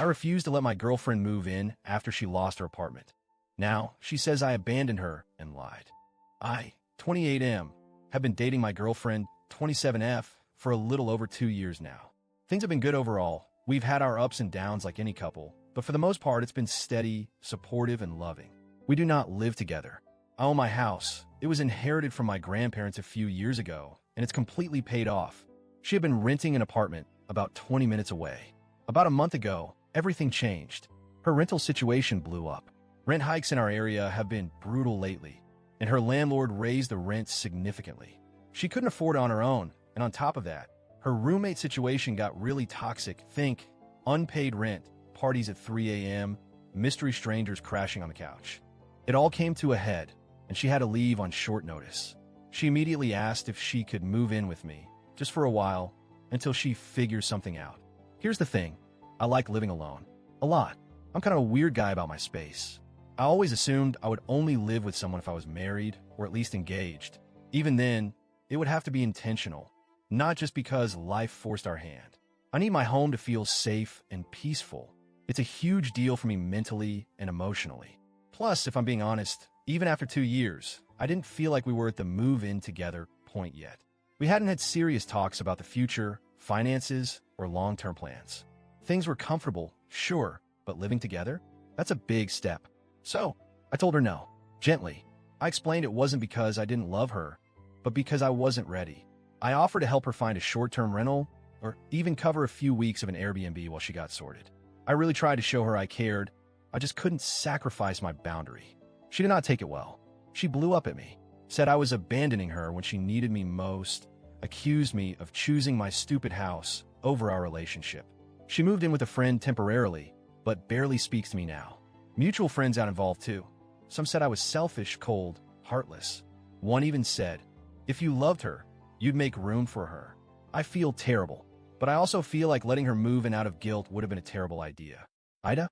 I refused to let my girlfriend move in after she lost her apartment. Now, she says I abandoned her and lied. I, 28M, have been dating my girlfriend, 27F, for a little over 2 years now. Things have been good overall. We've had our ups and downs like any couple, but for the most part, it's been steady, supportive, and loving. We do not live together. I own my house. It was inherited from my grandparents a few years ago, and it's completely paid off. She had been renting an apartment about 20 minutes away. About a month ago, everything changed. Her rental situation blew up. Rent hikes in our area have been brutal lately, and her landlord raised the rent significantly. She couldn't afford it on her own, and on top of that, her roommate situation got really toxic. Think unpaid rent, parties at 3 a.m., mystery strangers crashing on the couch. It all came to a head, and she had to leave on short notice. She immediately asked if she could move in with me, just for a while, until she figures something out. Here's the thing, I like living alone. A lot. I'm kind of a weird guy about my space. I always assumed I would only live with someone if I was married, or at least engaged. Even then, it would have to be intentional, not just because life forced our hand. I need my home to feel safe and peaceful. It's a huge deal for me mentally and emotionally. Plus, if I'm being honest, even after 2 years, I didn't feel like we were at the move-in together point yet. We hadn't had serious talks about the future, finances, or long-term plans. Things were comfortable, sure, but living together? That's a big step. So, I told her no, gently. I explained it wasn't because I didn't love her, but because I wasn't ready. I offered to help her find a short-term rental, or even cover a few weeks of an Airbnb while she got sorted. I really tried to show her I cared. I just couldn't sacrifice my boundary. She did not take it well. She blew up at me, said I was abandoning her when she needed me most, accused me of choosing my stupid house over our relationship. She moved in with a friend temporarily, but barely speaks to me now. Mutual friends got involved too. Some said I was selfish, cold, heartless. One even said, if you loved her, you'd make room for her. I feel terrible, but I also feel like letting her move in out of guilt would have been a terrible idea. Ida?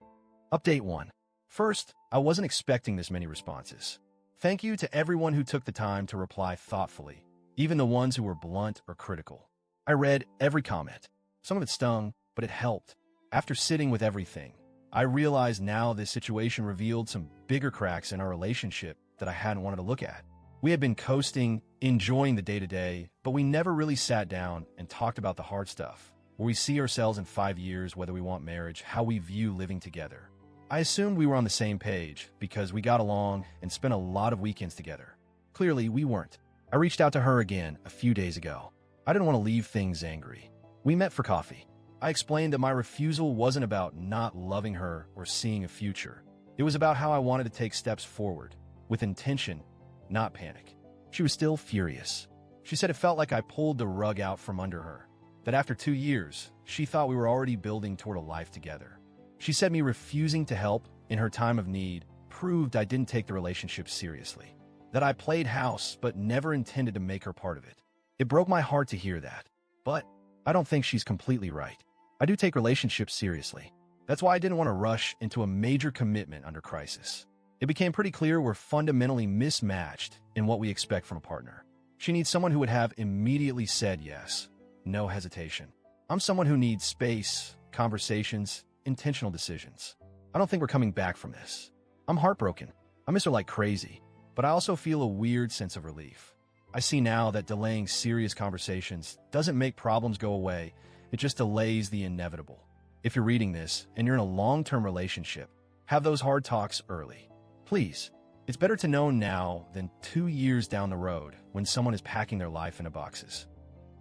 Update 1. First, I wasn't expecting this many responses. Thank you to everyone who took the time to reply thoughtfully, even the ones who were blunt or critical. I read every comment. Some of it stung, but it helped. After sitting with everything, I realized now this situation revealed some bigger cracks in our relationship that I hadn't wanted to look at. We had been coasting, enjoying the day-to-day, but we never really sat down and talked about the hard stuff, where we see ourselves in 5 years, whether we want marriage, how we view living together. I assumed we were on the same page because we got along and spent a lot of weekends together. Clearly, we weren't. I reached out to her again a few days ago. I didn't want to leave things angry. We met for coffee. I explained that my refusal wasn't about not loving her or seeing a future. It was about how I wanted to take steps forward, with intention, not panic. She was still furious. She said it felt like I pulled the rug out from under her, that after 2 years, she thought we were already building toward a life together. She said me refusing to help in her time of need proved I didn't take the relationship seriously, that I played house but never intended to make her part of it. It broke my heart to hear that, but I don't think she's completely right. I do take relationships seriously. That's why I didn't want to rush into a major commitment under crisis. It became pretty clear we're fundamentally mismatched in what we expect from a partner. She needs someone who would have immediately said yes, no hesitation. I'm someone who needs space, conversations, intentional decisions. I don't think we're coming back from this. I'm heartbroken. I miss her like crazy, but I also feel a weird sense of relief. I see now that delaying serious conversations doesn't make problems go away. It just delays the inevitable. If you're reading this and you're in a long-term relationship, have those hard talks early. Please, it's better to know now than 2 years down the road when someone is packing their life into boxes.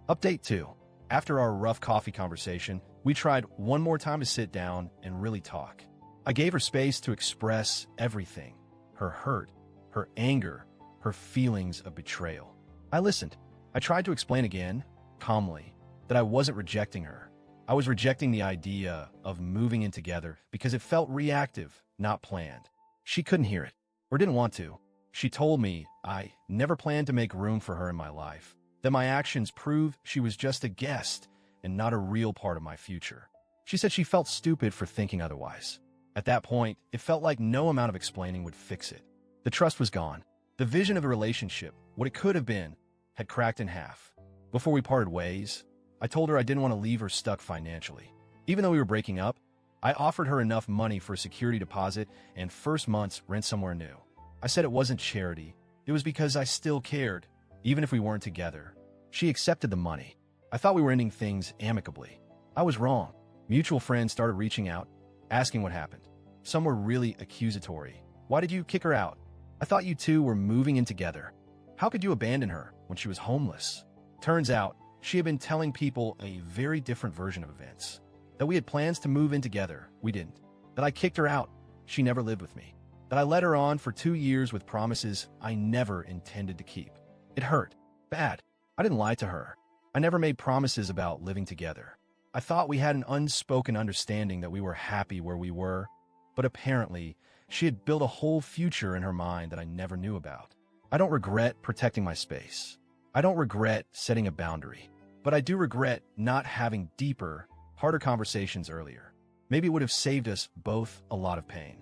Update 2. After our rough coffee conversation, we tried one more time to sit down and really talk. I gave her space to express everything, her hurt, her anger, her feelings of betrayal. I listened. I tried to explain again, calmly, that I wasn't rejecting her. I was rejecting the idea of moving in together because it felt reactive, not planned. She couldn't hear it, or didn't want to. She told me I never planned to make room for her in my life, that my actions prove she was just a guest and not a real part of my future. She said she felt stupid for thinking otherwise. At that point, it felt like no amount of explaining would fix it. The trust was gone. The vision of the relationship, what it could have been, had cracked in half. Before we parted ways, I told her I didn't want to leave her stuck financially. Even though we were breaking up, I offered her enough money for a security deposit and first month's rent somewhere new. I said it wasn't charity. It was because I still cared, even if we weren't together. She accepted the money. I thought we were ending things amicably. I was wrong. Mutual friends started reaching out, asking what happened. Some were really accusatory. Why did you kick her out? I thought you two were moving in together. How could you abandon her when she was homeless? Turns out, she had been telling people a very different version of events. That we had plans to move in together. We didn't. That I kicked her out. She never lived with me. That I led her on for 2 years with promises I never intended to keep. It hurt. Bad. I didn't lie to her. I never made promises about living together. I thought we had an unspoken understanding that we were happy where we were, but apparently, she had built a whole future in her mind that I never knew about. I don't regret protecting my space. I don't regret setting a boundary, but I do regret not having deeper, harder conversations earlier. Maybe it would have saved us both a lot of pain.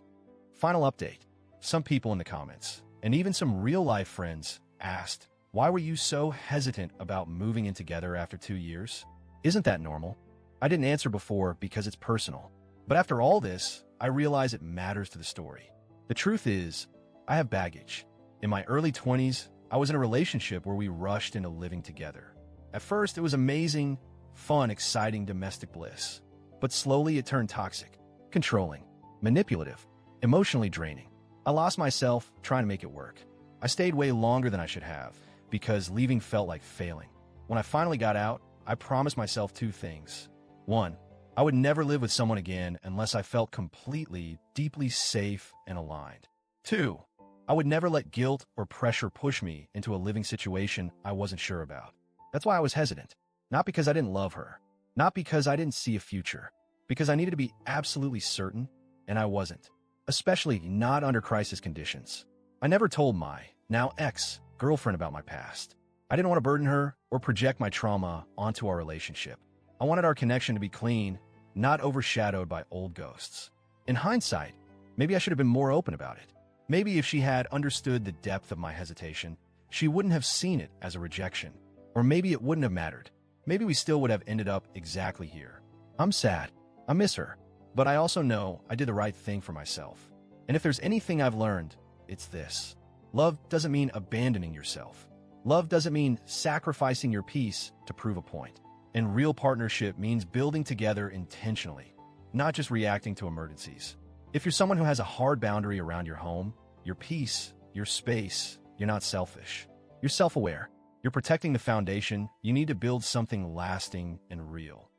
Final update. Some people in the comments, and even some real-life friends, asked, why were you so hesitant about moving in together after 2 years? Isn't that normal? I didn't answer before because it's personal. But after all this, I realize it matters to the story. The truth is, I have baggage. In my early 20s, I was in a relationship where we rushed into living together. At first, it was amazing, fun, exciting domestic bliss. But slowly it turned toxic, controlling, manipulative, emotionally draining. I lost myself trying to make it work. I stayed way longer than I should have because leaving felt like failing. When I finally got out, I promised myself 2 things. 1, I would never live with someone again unless I felt completely, deeply safe and aligned. 2, I would never let guilt or pressure push me into a living situation I wasn't sure about. That's why I was hesitant. Not because I didn't love her. Not because I didn't see a future. Because I needed to be absolutely certain, and I wasn't. Especially not under crisis conditions. I never told my, now ex-girlfriend about my past. I didn't want to burden her or project my trauma onto our relationship. I wanted our connection to be clean, not overshadowed by old ghosts. In hindsight, maybe I should have been more open about it. Maybe if she had understood the depth of my hesitation, she wouldn't have seen it as a rejection. Or maybe it wouldn't have mattered. Maybe we still would have ended up exactly here. I'm sad. I miss her. But I also know I did the right thing for myself. And if there's anything I've learned, it's this. Love doesn't mean abandoning yourself. Love doesn't mean sacrificing your peace to prove a point. And real partnership means building together intentionally, not just reacting to emergencies. If you're someone who has a hard boundary around your home, your peace, your space, you're not selfish. You're self-aware. You're protecting the foundation. You need to build something lasting and real.